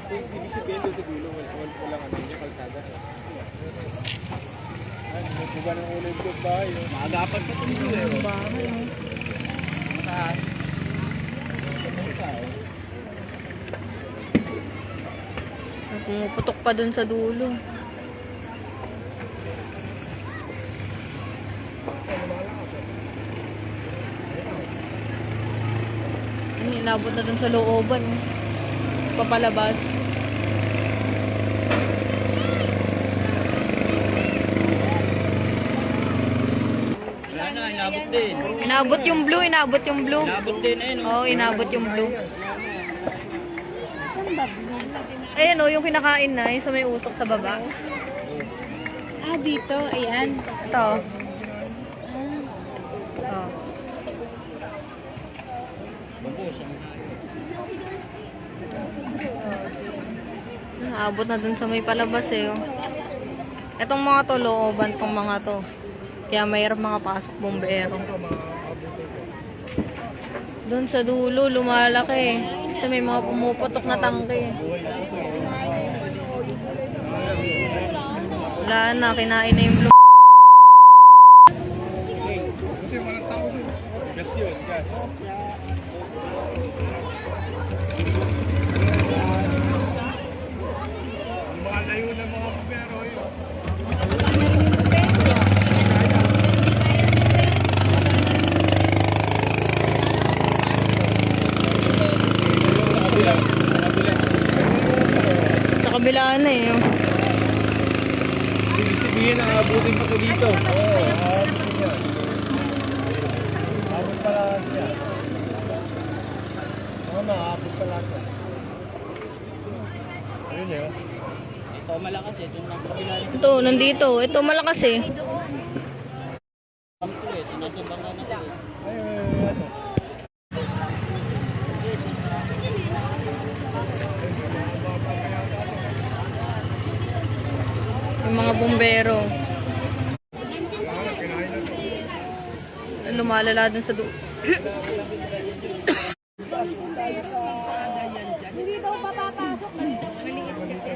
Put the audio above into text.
So, ibig sabihin doon sa dulo, walang ano niya, kalsada. Ay, buba ng ulo yung bahay. Maagapan pa itong dulo eh. Bahay, no? Mataas. Pumuputok pa dun sa dulo. Inabot na dun sa looban. Papalabas. Wala na, inabot din. Inabot yung blue, inabot yung blue. Inabot din eh, no? Oo, inabot yung blue. Ayan o, yung kinakain na, yung sa may usok sa baba. Ah, dito. Ayan. Ito. Oh. Bubos ang Naabot na dun sa may palabas eh. Oh. Etong mga to, looban tong mga to. Kaya mayroon mga pasok bumbero. Doon sa dulo, lumalaki. Kasi may mga pumuputok na tangke. Wala na, kinain na yung blue. Buti walang tao doon. Gas yun, gas. Malayo na mga bumbero yun. Sa kabila na eh. Oh. Ibig sabihin, naabutin pa ko dito. Oo, naabutin yan. Aabot pala siya. Naaabot pala siya. Ayun eh. ito malakas eh. Itong nakabila rin. Ito, nandito. Ito malakas eh. Ito eh. Sinasabang na ito eh. Ay, ano. Yung mga bumbero. Lumalala dun sa Hindi daw papapasok. Maliit kasi.